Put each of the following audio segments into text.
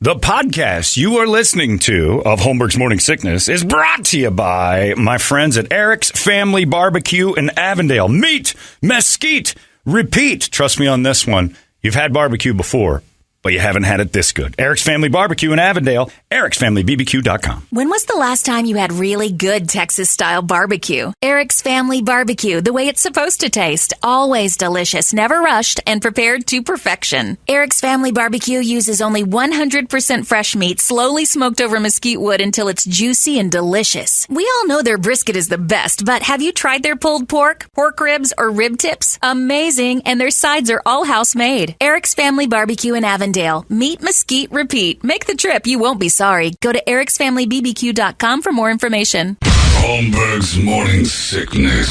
The podcast you are listening to of Holmberg's Morning Sickness is brought to you by my friends at Eric's Family Barbecue in Avondale. Meet, mesquite, repeat. Trust me on this one. You've had barbecue before, but you haven't had it this good. Eric's Family Barbecue in Avondale, ericsfamilybbq.com. When was the last time you had really good Texas-style barbecue? Eric's Family Barbecue, the way it's supposed to taste. Always delicious, never rushed, and prepared to perfection. Eric's Family Barbecue uses only 100% fresh meat, slowly smoked over mesquite wood until it's juicy and delicious. We all know their brisket is the best, but have you tried their pulled pork ribs, or rib tips? Amazing, and their sides are all house-made. Eric's Family Barbecue in Avondale. Meet, mesquite, repeat. Make the trip. You won't be sorry. Go to ericsfamilybbq.com for more information. Holmberg's Morning Sickness.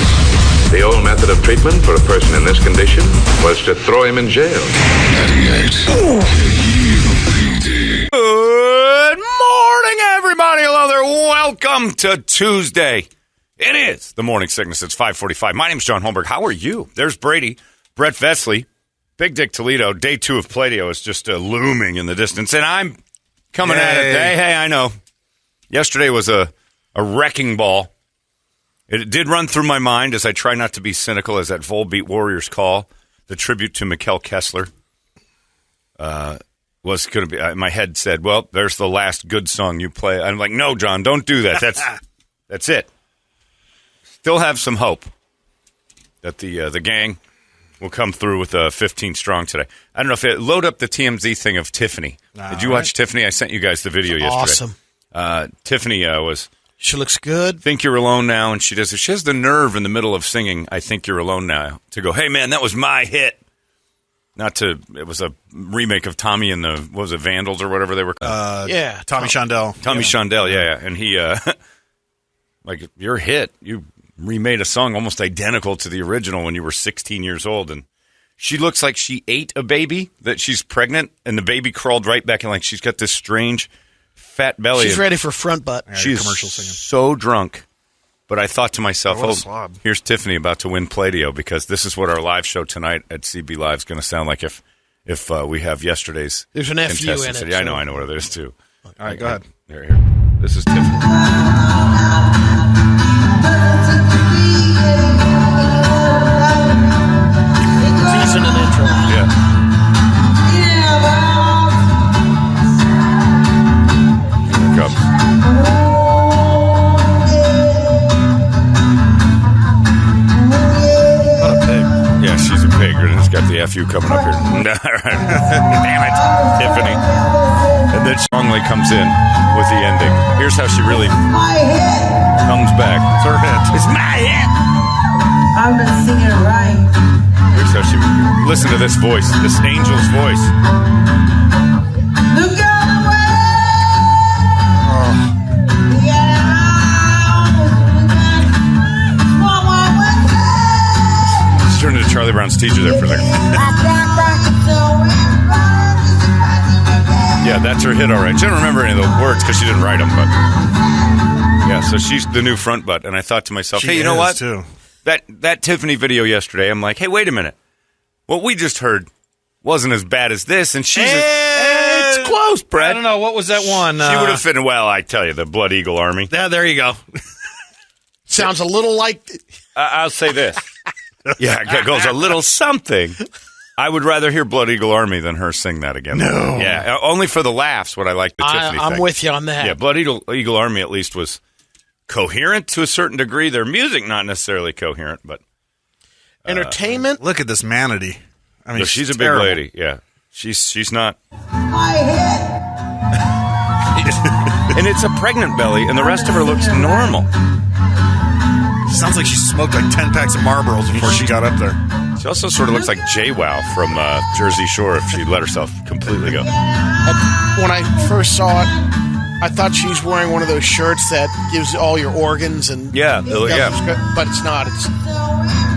The old method of treatment for a person in this condition was to throw him in jail. 98 KUPD. Good morning, everybody. Hello there. Welcome to Tuesday. It is the Morning Sickness. It's 5:45. My name's John Holmberg. How are you? There's Brady, Brett Vesley, Big Dick Toledo. Day 2 of Playdio is just looming in the distance, and I'm coming at it. Hey, I know. Yesterday was a wrecking ball. It did run through my mind as I try not to be cynical as that Volbeat Warriors call, the tribute to Mikkel Kessler, was going to be. My head said, well, there's the last good song you play. I'm like, no, John, don't do that. That's it. Still have some hope that the gang will come through with 15 strong today. I don't know if it load up the TMZ thing of Tiffany. Did you watch Tiffany? I sent you guys the video yesterday. Awesome. Tiffany was. She looks good. Think You're Alone Now, and she has the nerve in the middle of singing I Think You're Alone Now to go, hey man, that was my hit. It was a remake of Tommy and the, what was it, Vandals or whatever they were called? Tommy Shondell. Tommy Shondell, yeah. And he, like, your hit, you remade a song almost identical to the original when you were 16 years old, and she looks like she ate a baby, that she's pregnant, and the baby crawled right back, and like she's got this strange fat belly. She's ready for front butt. She's so drunk. But I thought to myself, here's Tiffany about to win Playdio, because this is what our live show tonight at CB Live is going to sound like if we have yesterday's. There's an FU in it. Yeah, I know what it is too. All right, go ahead. Here. This is Tiffany. Season and intro. Yeah. Here it comes. What a pig. Yeah, she's a pig. And it's got the FU coming up here. Damn it, Tiffany. And then strongly comes in with the ending. Here's how she really comes back. It's her hit. It's my hit. I'm not singing right. Here's how she... Listen to this voice, this angel's voice. Look out the way. She's turned into Charlie Brown's teacher there for a second. Yeah, that's her hit, all right. She didn't remember any of the words because she didn't write them, but... Yeah, so she's the new front butt, and I thought to myself, hey, you know what? Too. That Tiffany video yesterday, I'm like, hey, wait a minute. What we just heard wasn't as bad as this, and she's... it's close, Brett. I don't know. What was that one? She would have fit... Well, I tell you, the Blood Eagle Army. Yeah, there you go. Sounds a little like... I'll say this. Yeah, it goes a little something. I would rather hear Blood Eagle Army than her sing that again. No. Yeah, only for the laughs would I like the Tiffany thing. I'm with you on that. Yeah, Blood Eagle Army at least was coherent to a certain degree. Their music not necessarily coherent, but... Entertainment? Look at this manatee. I mean, she's a big terrible. lady. Yeah, she's not. My hit. And it's a pregnant belly, and the rest of her looks normal. Sounds like she smoked like 10 packs of Marlboros before she got up there. She also sort of looks like JWoww from Jersey Shore if she let herself completely go. When I first saw it, I thought she was wearing one of those shirts that gives all your organs and... Yeah. But it's not. It's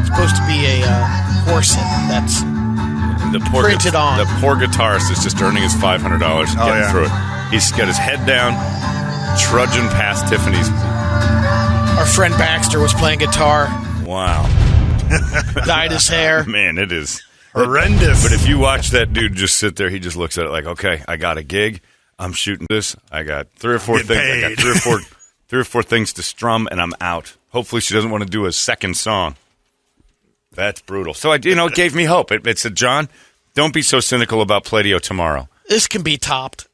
supposed to be a corset that's printed on. The poor guitarist is just earning his $500 getting through it. He's got his head down, trudging past Tiffany's. Our friend Baxter was playing guitar. Wow. Dyed his hair. Man, it is horrendous. But if you watch that dude just sit there, he just looks at it like, okay, I got a gig. I'm shooting this. I got 3 or 4 Get things. paid. I got 3 or 4 things to strum, and I'm out. Hopefully, she doesn't want to do a second song. That's brutal. So it gave me hope. It said, John, don't be so cynical about Playdio tomorrow. This can be topped.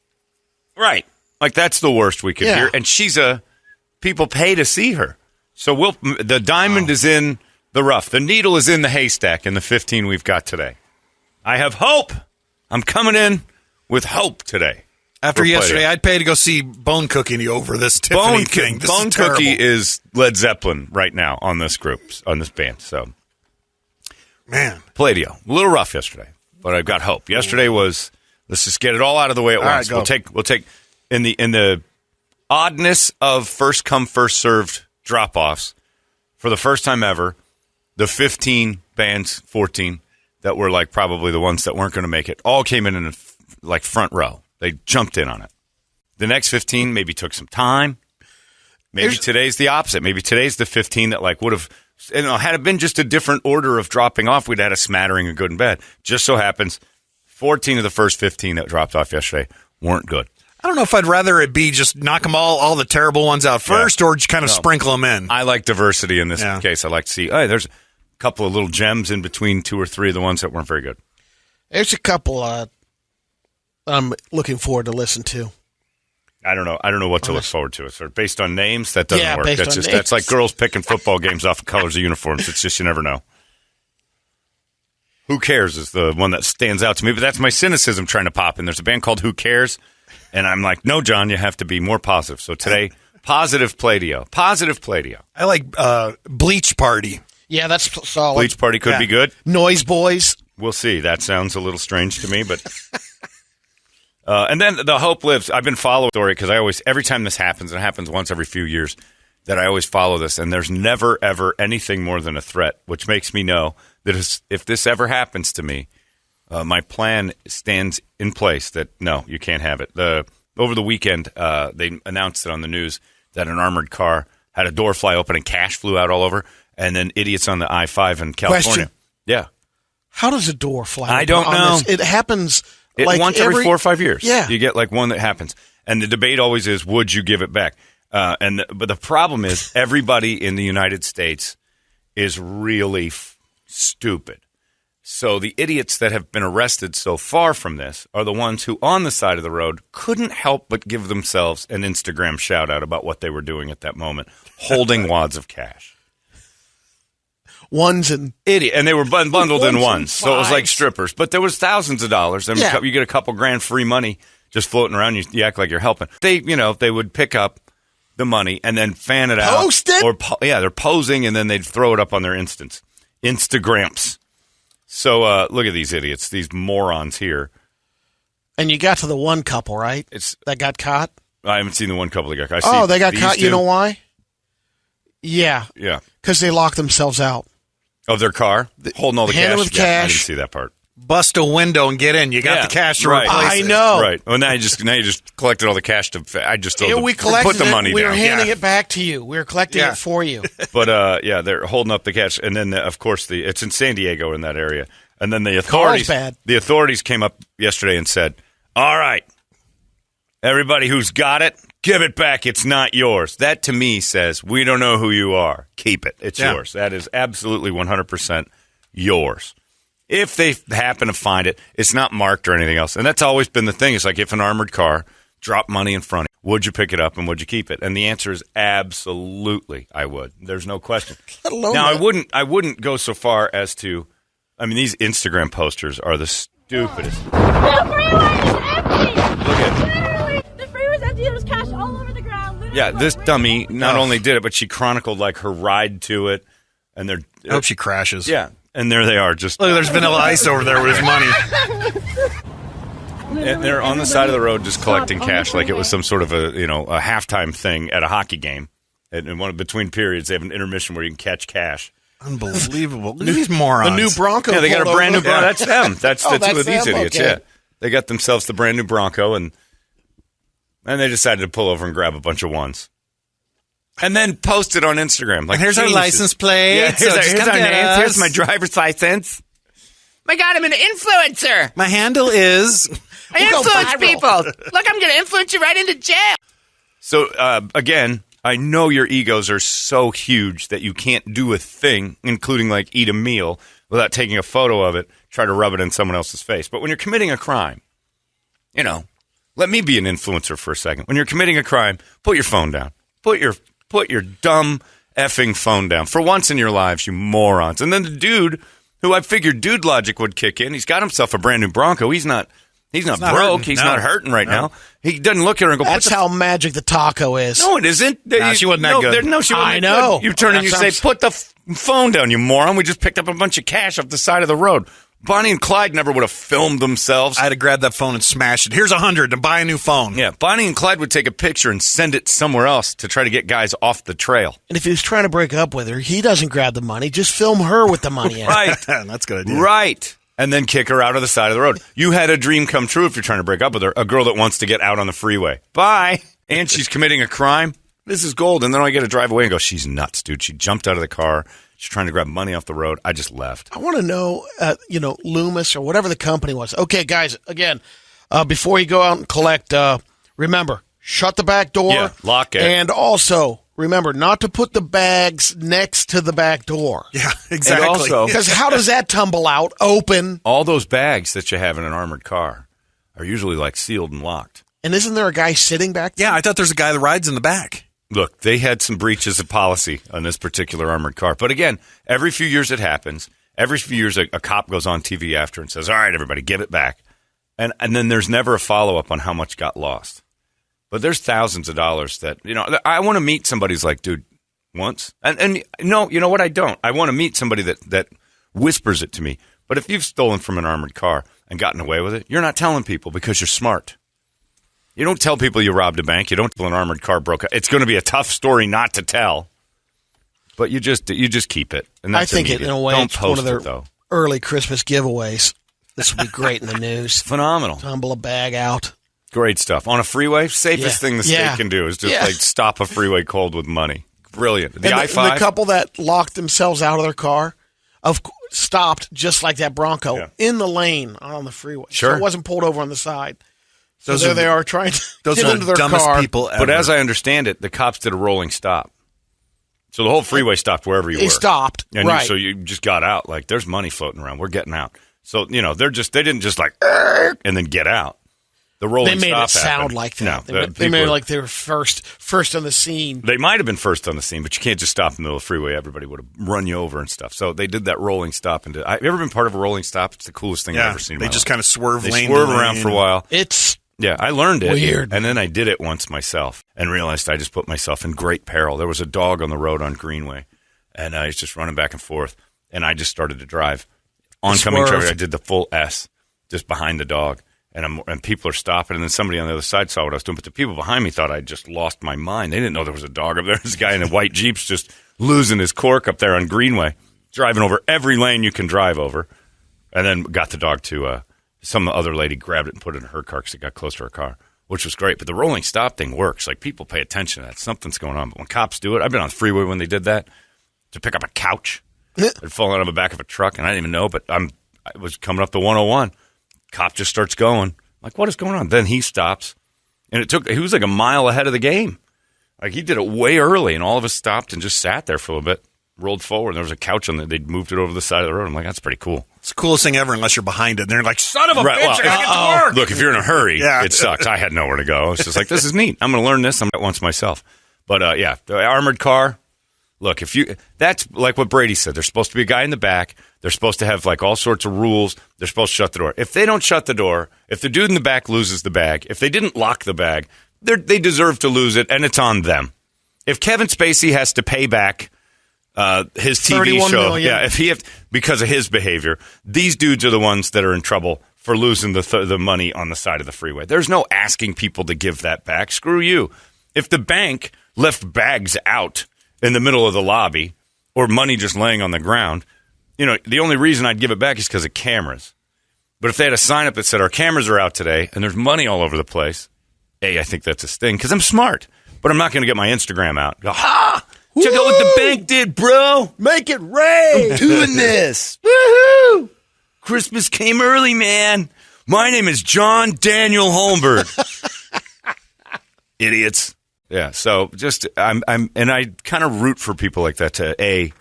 Right. Like, that's the worst we could hear. And people pay to see her. So the diamond is in the rough. The needle is in the haystack in the 15 we've got today. I have hope. I'm coming in with hope today. After yesterday, I'd pay to go see Bone Cookie over this Tiffany thing. This Bone is terrible. Cookie is Led Zeppelin right now on this band. So, Man. Playdio, a little rough yesterday, but I've got hope. Yesterday was, let's just get it all out of the way at once. Right, we'll take in the oddness of first come first served drop offs for the first time ever. The 15 bands, 14 that were like probably the ones that weren't going to make it, all came in like front row. They jumped in on it. The next 15 maybe took some time. Maybe today's the opposite. Maybe today's the 15 that like would have, had it been just a different order of dropping off, we'd had a smattering of good and bad. Just so happens 14 of the first 15 that dropped off yesterday weren't good. I don't know if I'd rather it be just knock them all the terrible ones out first or just kind of sprinkle them in. I like diversity in this case. I like to see, there's a couple of little gems in between 2 or 3 of the ones that weren't very good. There's a couple I'm looking forward to listen to. I don't know what to look forward to. It's based on names. That doesn't work. That's like girls picking football games off of colors of uniforms. It's just you never know. Who Cares is the one that stands out to me, but that's my cynicism trying to pop in. There's a band called Who Cares, and I'm like, no, John, you have to be more positive. So today, positive Playdio. Positive Playdio. I like Bleach Party. Yeah, that's solid. Bleach Party could be good. Noise Boys. We'll see. That sounds a little strange to me, but... and then the hope lives. I've been following the story because every time this happens, it happens once every few years, that I always follow this, and there's never, ever anything more than a threat, which makes me know that if this ever happens to me, my plan stands in place that, no, you can't have it. Over the weekend, they announced it on the news that an armored car had a door fly open and cash flew out all over, and then idiots on the I-5 in California. Question. Yeah. How does a door fly I open don't on know. this? It happens... once every 4 or 5 years. Yeah. You get like one that happens. And the debate always is, would you give it back? But the problem is everybody in the United States is really stupid. So the idiots that have been arrested so far from this are the ones who on the side of the road couldn't help but give themselves an Instagram shout out about what they were doing at that moment, holding wads of cash. Ones and idiot, and they were bundled in ones, so it was like fives. strippers. But there was thousands of dollars, and you get a couple grand free money just floating around. You act like you're helping. They would pick up the money and then fan it out. Post it? They're posing, and then they'd throw it up on their Instagrams. So look at these idiots, these morons here. And you got to the one couple, right? That got caught? I haven't seen the one couple that got caught. caught. They got caught. You know why? Yeah. Yeah. Because they locked themselves out. Of their car? Holding all the Handle cash? with cash. I didn't see that part. Bust a window and get in. You got the cash to replace I it. know. Right. Well, now you just collected all the cash to. I just told we them, collected put the money it. We down. were handing it back to you. We were collecting it for you. But they're holding up the cash, and then of course it's in San Diego in that area, and then the authorities came up yesterday and said, "All right, everybody who's got it, give it back. It's not yours." That to me says we don't know who you are. Keep it. It's yours. That is absolutely 100% yours. If they happen to find it, it's not marked or anything else. And that's always been the thing. It's like if an armored car dropped money in front of you, would you pick it up and would you keep it? And the answer is absolutely I would. There's no question. Now, I wouldn't go so far as to, I mean, these Instagram posters are the stupidest. The freeway is empty! Look at Literally, the freeway's empty. There's cash all over the ground. Literally, yeah, this dummy not only did it, but she chronicled like her ride to it. And they're, I hope she crashes. Yeah. And there they are. Just look, there's Vanilla Ice over there with his money. And they're on the side of the road just collecting cash like it was some sort of a halftime thing at a hockey game. And between periods, they have an intermission where you can catch cash. Unbelievable. Look at these morons. The new Bronco. Yeah, they got a brand new Bronco. That's them. That's two of these them? idiots. Okay. Yeah, they got themselves the brand new Bronco, and they decided to pull over and grab a bunch of ones. And then post it on Instagram. Like, and here's our license plate. Yeah, here's our names. Here's my driver's license. My God, I'm an influencer. My handle is... I influence people. Look, I'm going to influence you right into jail. So, again, I know your egos are so huge that you can't do a thing, including like eat a meal, without taking a photo of it, try to rub it in someone else's face. But when you're committing a crime, let me be an influencer for a second. When you're committing a crime, put your phone down. Put your dumb effing phone down. For once in your lives, you morons. And then the dude, who I figured dude logic would kick in, he's got himself a brand new Bronco. He's not broke. Hurting. He's not hurting right now. He doesn't look at her and go, That's how magic the taco is. No, it isn't. Nah, she wasn't that good. No, she wasn't I that know. good. You turn and you say, put the phone down, you moron. We just picked up a bunch of cash off the side of the road. Bonnie and Clyde never would have filmed themselves. I had to grab that phone and smash it. Here's $100 to buy a new phone. Yeah, Bonnie and Clyde would take a picture and send it somewhere else to try to get guys off the trail. And if he was trying to break up with her, he doesn't grab the money. Just film her with the money. Right. That's a good idea. Right. And then kick her out of the side of the road. You had a dream come true if you're trying to break up with her. A girl that wants to get out on the freeway. Bye. And she's committing a crime. This is gold. And then I get to drive away and go, she's nuts, dude. She jumped out of the car. She's trying to grab money off the road. I just left. I want to know, Loomis or whatever the company was. Okay, guys, again, before you go out and collect, remember, shut the back door. Yeah, lock it. And also, remember, not to put the bags next to the back door. Yeah, exactly. And also, Because how does that tumble out? Open. all those bags that you have in an armored car are usually like sealed and locked. And isn't there a guy sitting back there? Yeah, I thought there's a guy that rides in the back. Look, they had some breaches of policy on this particular armored car. But again, every few years it happens. Every few years a cop goes on TV after and says, all right, everybody, give it back. And then there's never a follow-up on how much got lost. But there's thousands of dollars that, I want to meet somebody who's like, dude, once. And no, you know what? I don't. I want to meet somebody that whispers it to me. But if you've stolen from an armored car and gotten away with it, you're not telling people because you're smart. You don't tell people you robbed a bank. You don't tell an armored car broke. It's going to be a tough story not to tell. But you just keep it. And that's I think immediate. in a way don't it's post one of their it, though. early Christmas giveaways. This would be great in the news. Phenomenal. Tumble a bag out. Great stuff. On a freeway, safest thing the state can do is just stop a freeway cold with money. Brilliant. The I-5. The couple that locked themselves out of their car stopped just like that Bronco in the lane on the freeway. Sure. So it wasn't pulled over on the side. So Those there are they are trying to Those get are into their the dumbest car. people ever. But as I understand it, the cops did a rolling stop. So the whole freeway stopped wherever you were. They stopped, And right. so you just got out. Like, there's money floating around. We're getting out. So, they didn't just like, and then get out. The rolling They made stop it sound happened. like that. No, They made it like they were first on the scene. They might have been first on the scene, but you can't just stop in the middle of the freeway. Everybody would have run you over and stuff. So they did that rolling stop. Have you ever been part of a rolling stop? It's the coolest thing I've ever seen in they my just life. kind of swerve They lane swerve to around lane. for a while. Yeah, I learned it. Weird. And then I did it once myself and realized I just put myself in great peril. There was a dog on the road on Greenway, and I was just running back and forth, and I just started to drive. Oncoming traffic, I did the full S just behind the dog, and people are stopping, and then somebody on the other side saw what I was doing, but the people behind me thought I'd just lost my mind. They didn't know there was a dog up there. This guy in a white Jeep's just losing his cork up there on Greenway, driving over every lane you can drive over, and then got the dog to some other lady grabbed it and put it in her car because it got close to her car, which was great. But the rolling stop thing works. Like, people pay attention to that. Something's going on. But when cops do it, I've been on the freeway when they did that to pick up a couch. It fallen out of the back of a truck, and I didn't even know, but I was coming up the 101. Cop just starts going. I'm like, what is going on? Then he stops, and he was like a mile ahead of the game. Like, he did it way early, and all of us stopped and just sat there for a little bit, rolled forward, and there was a couch on there. They'd moved it over the side of the road. I'm like, that's pretty cool. It's the coolest thing ever unless you're behind it. And they're like, son of a Right, bitch, well, I gotta get to work. Look, if you're in a hurry, Yeah. it sucks. I had nowhere to go. It's just like, this is neat. I'm going to learn this. I'm once myself. But, the armored car, look, that's like what Brady said. There's supposed to be a guy in the back. They're supposed to have, like, all sorts of rules. They're supposed to shut the door. If they don't shut the door, if the dude in the back loses the bag, if they didn't lock the bag, they deserve to lose it, and it's on them. If Kevin Spacey has to pay back his TV show, million. because of his behavior, these dudes are the ones that are in trouble for losing the money on the side of the freeway. There's no asking people to give that back. Screw you. If the bank left bags out in the middle of the lobby or money just laying on the ground, the only reason I'd give it back is because of cameras. But if they had a sign up that said, our cameras are out today and there's money all over the place, I think that's a sting because I'm smart. But I'm not going to get my Instagram out. Go, check out what the bank did, bro. Make it rain. I'm doing this. Woohoo! Christmas came early, man. My name is John Daniel Holmberg. Idiots. Yeah, so just I kind of root for people like that to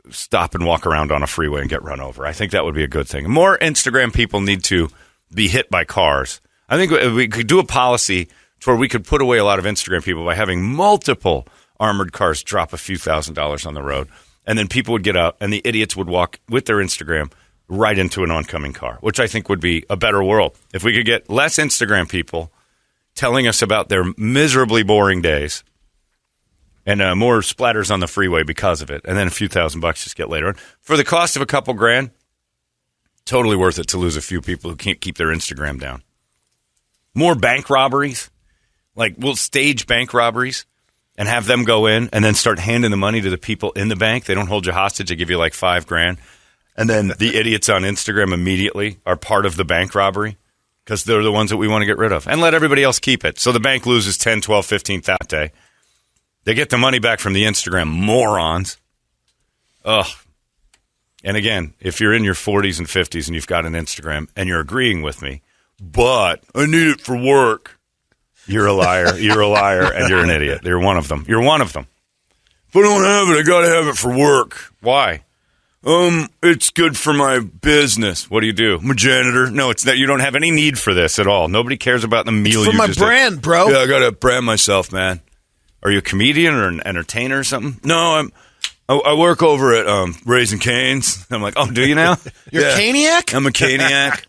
stop and walk around on a freeway and get run over. I think that would be a good thing. More Instagram people need to be hit by cars. I think we could do a policy to where we could put away a lot of Instagram people by having multiple armored cars drop a few $1,000s on the road, and then people would get out and the idiots would walk with their Instagram right into an oncoming car, which I think would be a better world. If we could get less Instagram people telling us about their miserably boring days and more splatters on the freeway because of it, and then a few $1,000 just get later on. For the cost of a couple grand, totally worth it to lose a few people who can't keep their Instagram down. More bank robberies. Like, we'll stage bank robberies and have them go in and then start handing the money to the people in the bank. They don't hold you hostage. They give you like $5,000. And then the idiots on Instagram immediately are part of the bank robbery because they're the ones that we want to get rid of. And let everybody else keep it. So the bank loses 10, 12, 15 that day. They get the money back from the Instagram morons. Ugh. And again, if you're in your 40s and 50s and you've got an Instagram and you're agreeing with me, but I need it for work, you're a liar. You're a liar, and you're an idiot. You're one of them. You're one of them. If I don't have it, I got to have it for work. Why? It's good for my business. What do? I'm a janitor. No, it's not. You don't have any need for this at all. Nobody cares about the meal for you my just brand, ate. bro. Yeah, I got to brand myself, man. Are you a comedian or an entertainer or something? No, I work over at Raising Cane's. I'm like, oh, do you now? You're a Caniac? I'm a Caniac.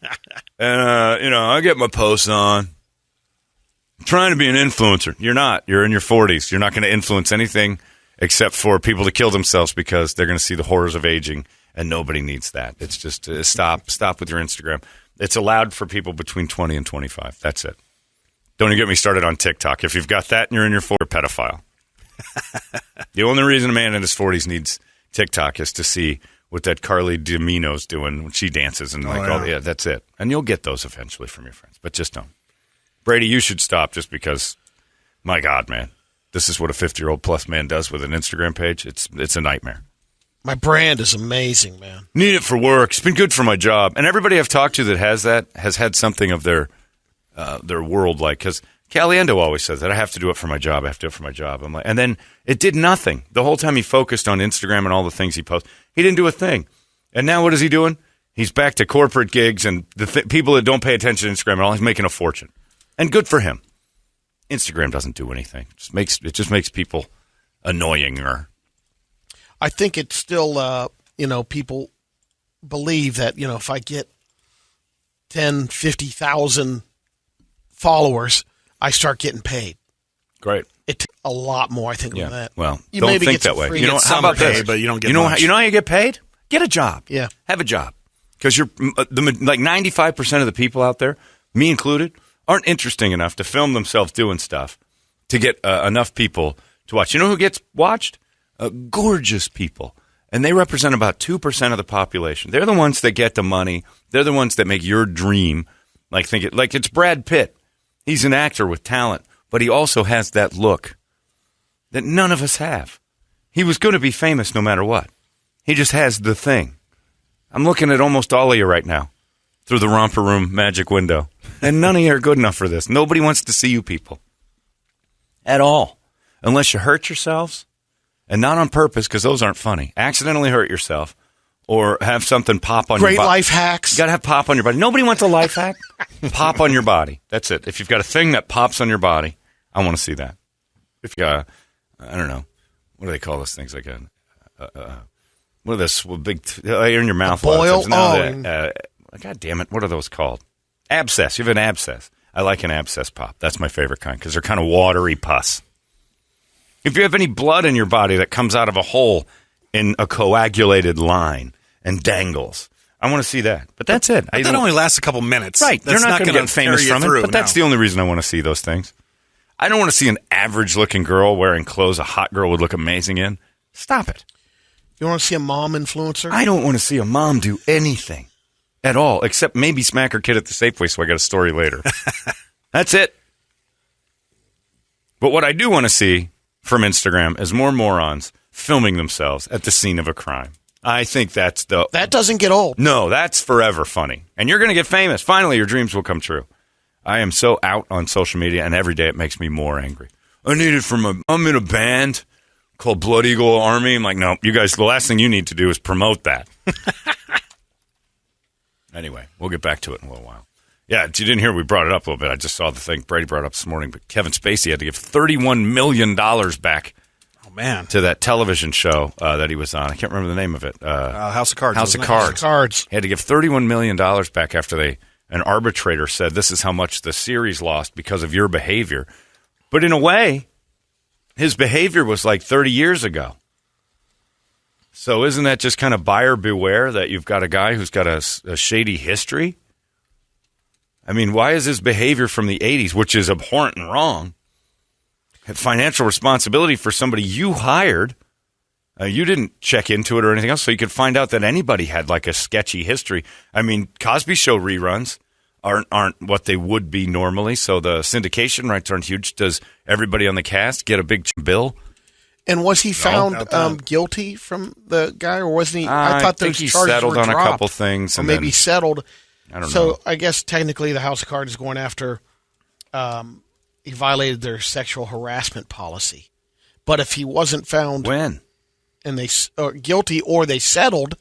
And, I get my posts on. I'm trying to be an influencer. You're not. You're in your 40s. You're not going to influence anything except for people to kill themselves because they're going to see the horrors of aging, and nobody needs that. It's just stop with your Instagram. It's allowed for people between 20 and 25. That's it. Don't even get me started on TikTok. If you've got that and you're in your 40s, you're a pedophile. The only reason a man in his 40s needs TikTok is to see what that Carly D'Amino's doing when she dances and yeah, that's it. And you'll get those eventually from your friends, but just don't. Brady, you should stop just because, my God, man, this is what a 50-year-old plus man does with an Instagram page. It's a nightmare. My brand is amazing, man. Need it for work. It's been good for my job. And everybody I've talked to that has that has had something of their world like, because Caliendo always says that I have to do it for my job. I have to do it for my job. I'm like, and then it did nothing. The whole time he focused on Instagram and all the things he posts, he didn't do a thing. And now what is he doing? He's back to corporate gigs and the people that don't pay attention to Instagram at all. He's making a fortune. And good for him. Instagram doesn't do anything. It just makes people annoyinger. I think it's still, people believe that, if I get 10, 50,000 followers, I start getting paid. Great. It takes a lot more, I think, than that. Well, you don't maybe think get that way. free- How about this? But you don't get much. You know how you get paid? Get a job. Yeah. Have a job. Because you're like 95% of the people out there, me included, aren't interesting enough to film themselves doing stuff to get enough people to watch. You know who gets watched? Gorgeous people. And they represent about 2% of the population. They're the ones that get the money. They're the ones that make your dream like it's Brad Pitt. He's an actor with talent, but he also has that look that none of us have. He was going to be famous no matter what. He just has the thing. I'm looking at almost all of you right now through the romper room magic window, and none of you are good enough for this. Nobody wants to see you people at all, unless you hurt yourselves, and not on purpose because those aren't funny. Accidentally hurt yourself or have something pop on your body. Great life hacks. You got to have pop on your body. Nobody wants a life hack. Pop on your body. That's it. If you've got a thing that pops on your body, I want to see that. If you got, I don't know, what do they call those things? Like what are those big in your mouth? Boil? God damn it. What are those called? Abscess. You have an abscess. I like an abscess pop. That's my favorite kind because they're kind of watery pus. If you have any blood in your body that comes out of a hole in a coagulated line and dangles, I want to see that. But that's it. That only lasts a couple minutes. Right. That's You're not going to get famous from it, but that's no. the only reason I want to see those things. I don't want to see an average-looking girl wearing clothes a hot girl would look amazing in. Stop it. You want to see a mom influencer? I don't want to see a mom do anything at all, except maybe smack her kid at the Safeway so I got a story later. That's it. But what I do want to see from Instagram is more morons filming themselves at the scene of a crime. I think that doesn't get old. No, that's forever funny. And you're going to get famous. Finally, your dreams will come true. I am so out on social media, and every day it makes me more angry. I'm in a band called Blood Eagle Army. I'm like, no, you guys, the last thing you need to do is promote that. Anyway, we'll get back to it in a little while. Yeah, you didn't hear we brought it up a little bit. I just saw the thing Brady brought up this morning, but Kevin Spacey had to give $31 million back. Oh, man. To that television show that he was on. I can't remember the name of it. House of Cards. House of Cards. He had to give $31 million back after an arbitrator said, this is how much the series lost because of your behavior. But in a way, his behavior was like 30 years ago. So isn't that just kind of buyer beware that you've got a guy who's got a shady history? I mean, why is his behavior from the 80s, which is abhorrent and wrong, have financial responsibility for somebody you hired? You didn't check into it or anything else, so you could find out that anybody had like a sketchy history. I mean, Cosby Show reruns aren't what they would be normally, so the syndication rights aren't huge. Does everybody on the cast get a big bill? And was he found guilty from the guy, or wasn't he? I thought think those he charges settled were on dropped, a couple things, or and maybe then, settled. I don't know. So I guess technically the House of Cards is going after. He violated their sexual harassment policy, but if he wasn't found when and they guilty or they settled,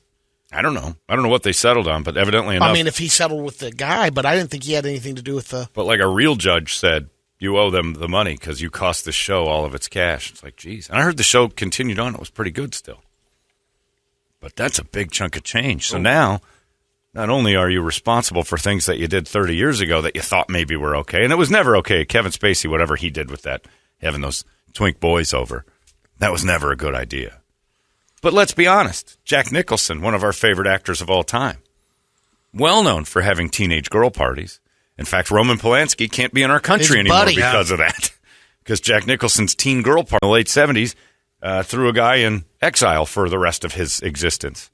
I don't know. I don't know what they settled on, but evidently enough. I mean, if he settled with the guy, but I didn't think he had anything to do with the. But like a real judge said, you owe them the money because you cost the show all of its cash. It's like, geez. And I heard the show continued on. It was pretty good still. But that's a big chunk of change. So now, not only are you responsible for things that you did 30 years ago that you thought maybe were okay, and it was never okay. Kevin Spacey, whatever he did with that, having those twink boys over, that was never a good idea. But let's be honest. Jack Nicholson, one of our favorite actors of all time, well known for having teenage girl parties. In fact, Roman Polanski can't be in our country anymore because of that. Because Jack Nicholson's teen girl party in the late 70s threw a guy in exile for the rest of his existence.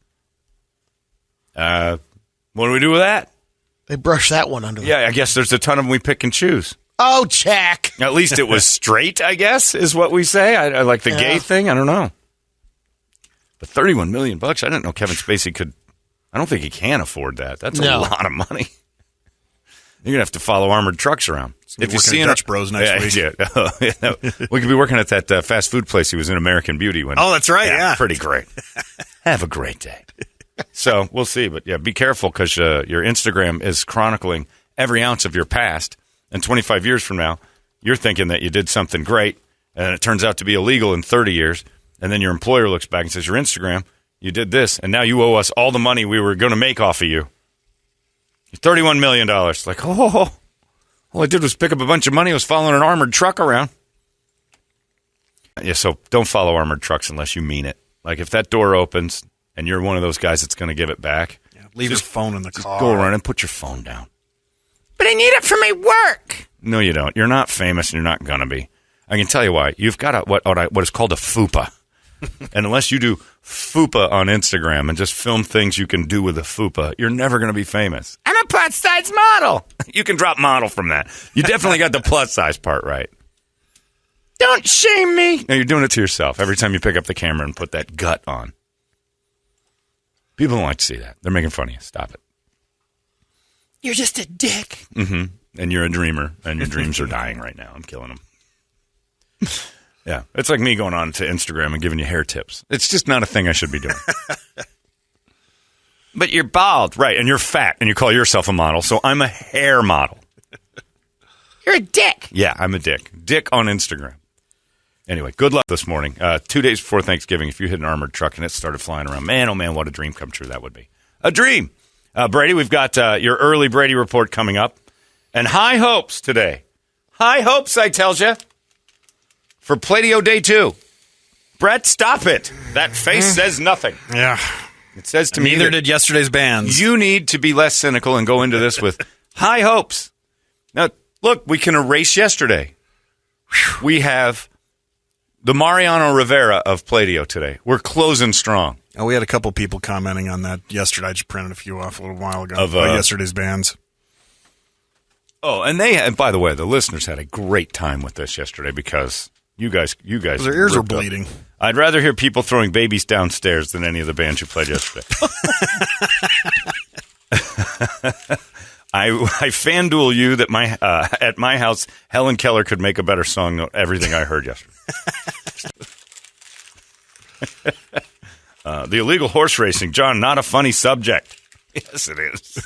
What do we do with that? They brush that one under the... Yeah, I guess there's a ton of them we pick and choose. Oh, Jack! At least it was straight, I guess, is what we say. I like the gay thing. I don't know. But $31 million, I didn't know Kevin Spacey could... I don't think he can afford that. That's a lot of money. You're going to have to follow armored trucks around. If you see Dutch Bros next week. Yeah. We could be working at that fast food place he was in, American Beauty. Oh, that's right, yeah. Pretty great. Have a great day. So we'll see. But, yeah, be careful because your Instagram is chronicling every ounce of your past. And 25 years from now, you're thinking that you did something great, and it turns out to be illegal in 30 years. And then your employer looks back and says, your Instagram, you did this, and now you owe us all the money we were going to make off of you. $31 million. Like, all I did was pick up a bunch of money. I was following an armored truck around. Yeah, so don't follow armored trucks unless you mean it. Like, if that door opens and you're one of those guys that's going to give it back, leave your phone in the car. Go around and put your phone down. But I need it for my work. No, you don't. You're not famous, and you're not going to be. I can tell you why. You've got what is called a fupa. And unless you do fupa on Instagram and just film things you can do with a fupa, you're never going to be famous. I'm a plus-size model. You can drop model from that. You definitely got the plus-size part right. Don't shame me. No, you're doing it to yourself every time you pick up the camera and put that gut on. People don't like to see that. They're making fun of you. Stop it. You're just a dick. Mm-hmm. And you're a dreamer, and your dreams are dying right now. I'm killing them. Yeah, it's like me going on to Instagram and giving you hair tips. It's just not a thing I should be doing. But you're bald, right, and you're fat, and you call yourself a model, so I'm a hair model. You're a dick. Yeah, I'm a dick. Dick on Instagram. Anyway, good luck this morning. 2 days before Thanksgiving, if you hit an armored truck and it started flying around, man, oh man, what a dream come true that would be. A dream. Brady, we've got your early Brady report coming up, and high hopes today. High hopes, I tells you. For Playdio Day 2. Brett, stop it. That face says nothing. Yeah. It says to me neither did yesterday's bands. You need to be less cynical and go into this with high hopes. Now, look, we can erase yesterday. We have the Mariano Rivera of Playdio today. We're closing strong. Oh, we had a couple people commenting on that yesterday. I just printed a few off a little while ago of yesterday's bands. Oh, and by the way, the listeners had a great time with this yesterday because... You guys, their ears are bleeding. I'd rather hear people throwing babies downstairs than any of the bands you played yesterday. I FanDuel you that at my house, Helen Keller could make a better song than everything I heard yesterday. The illegal horse racing. John, not a funny subject. Yes, it is.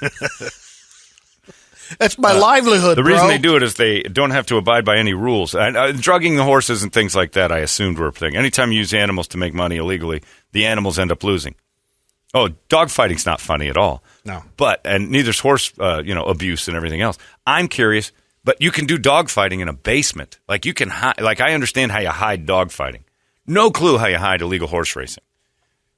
That's my livelihood, The reason they do it is they don't have to abide by any rules. Drugging the horses and things like that, I assumed were a thing. Anytime you use animals to make money illegally, the animals end up losing. Oh, dogfighting's not funny at all. No. And neither's horse, abuse and everything else. I'm curious, but you can do dogfighting in a basement. Like you can hide. Like I understand how you hide dogfighting. No clue how you hide illegal horse racing.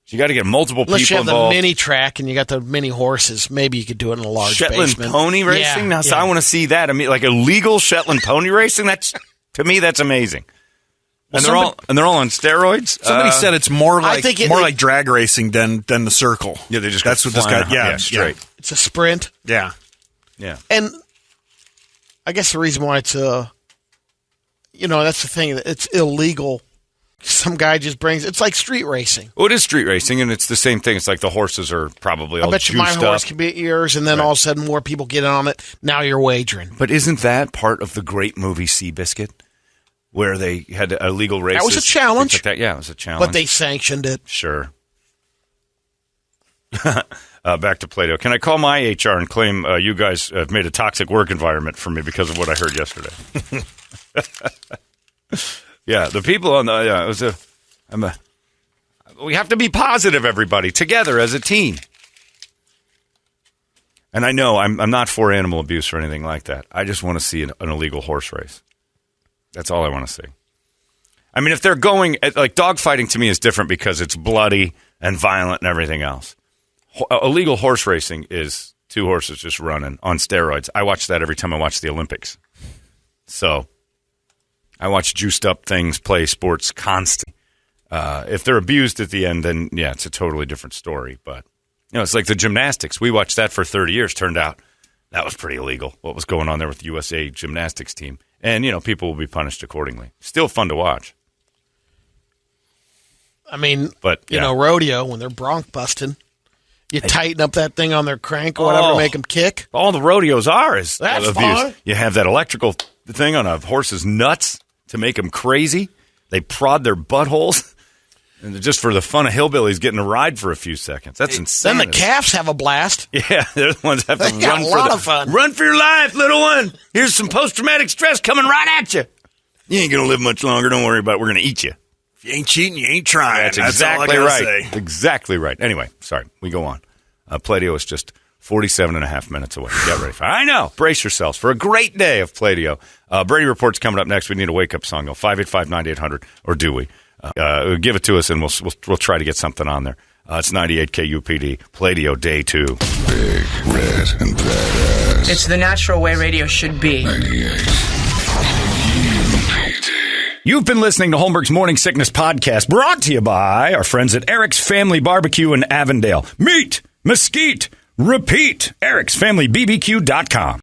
So you got to get multiple Unless people you have involved. the mini track and you got the mini horses, maybe you could do it in a large Shetland basement. pony racing? Now, so I want to see that. I mean, like illegal Shetland pony racing. To me, that's amazing. And they're all on steroids. Somebody said it's more like I think like drag racing than the circle. Yeah, they just that's what this guy. Yeah, straight. Yeah. It's a sprint. Yeah. And I guess the reason why it's that's the thing. It's illegal. Some guy just brings. It's like street racing. Well, it is street racing, and it's the same thing. It's like the horses are probably all I bet you my juiced horse up. can beat yours, and then all of a sudden more people get on it. Now you're wagering. But isn't that part of the great movie Seabiscuit, where they had illegal races? That was a challenge. Like that. Yeah, it was a challenge. But they sanctioned it. Sure. Back to Playdio. Can I call my HR and claim you guys have made a toxic work environment for me because of what I heard yesterday? Yeah, the people on the we have to be positive, everybody, together as a team. And I know I'm not for animal abuse or anything like that. I just want to see an illegal horse race. That's all I want to see. I mean, if they're going like dogfighting to me is different because it's bloody and violent and everything else. Illegal horse racing is two horses just running on steroids. I watch that every time I watch the Olympics. So I watch juiced up things play sports constantly. If they're abused at the end, then yeah, it's a totally different story. But it's like the gymnastics. We watched that for 30 years. Turned out that was pretty illegal. What was going on there with the USA gymnastics team? And people will be punished accordingly. Still fun to watch. I mean, but rodeo when they're bronc busting, you tighten up that thing on their crank or whatever to make them kick. All the rodeos is that's abuse. Fun. You have that electrical thing on a horse's nuts to make them crazy. They prod their buttholes. And just for the fun of hillbillies getting a ride for a few seconds. That's insane. Then the calves have a blast. Yeah, they're the ones that have to They got run a lot of fun. Run for your life, little one. Here's some post-traumatic stress coming right at you. You ain't going to live much longer. Don't worry about it. We're going to eat you. If you ain't cheating, you ain't trying. That's exactly all I right. gotta say. Exactly right. Anyway, sorry. We go on. Playdio is just 47 and a half minutes away. Get ready for it. I know. Brace yourselves for a great day of Playdio. Brady Report's coming up next. We need a wake-up song, though. 585-9800, or do we? Give it to us, and we'll try to get something on there. It's 98 KUPD, Playdio Day 2. Big, red, and badass. It's the natural way radio should be. 98 KUPD. You've been listening to Holmberg's Morning Sickness Podcast, brought to you by our friends at Eric's Family Barbecue in Avondale. Meet, mesquite, repeat. Eric'sFamilyBBQ.com.